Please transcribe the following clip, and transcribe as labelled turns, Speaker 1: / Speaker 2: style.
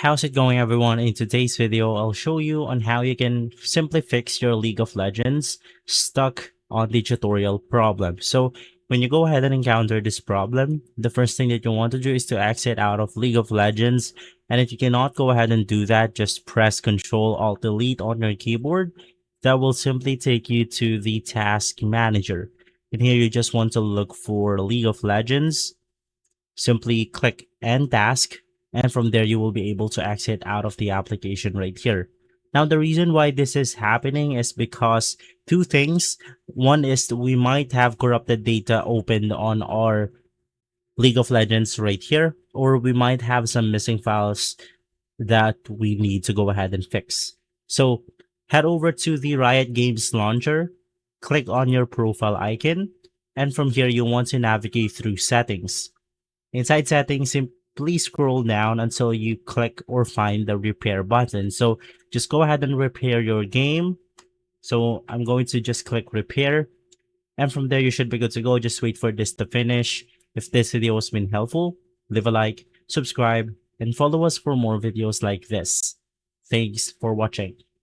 Speaker 1: How's it going, everyone? In today's video, I'll show you on how you can simply fix your League of Legends stuck on the tutorial problem. So when you go ahead and encounter this problem, the first thing that you want to do is to exit out of League of Legends. And if you cannot go ahead and do that, just press Control Alt Delete on your keyboard. That will simply take you to the Task Manager. And here you just want to look for League of Legends. Simply click End Task, and from there you will be able to exit out of the application right here. Now, the reason why this is happening is because two things. One is we might have corrupted data opened on our League of Legends right here, or we might have some missing files that we need to go ahead and fix. So head over to the Riot Games launcher, click on your profile icon, and from here you want to navigate through settings. Inside settings, simply scroll down until you click or find the repair button. So just go ahead and repair your game. So I'm going to just click repair. And from there, you should be good to go. Just wait for this to finish. If this video has been helpful, leave a like, subscribe, and follow us for more videos like this. Thanks for watching.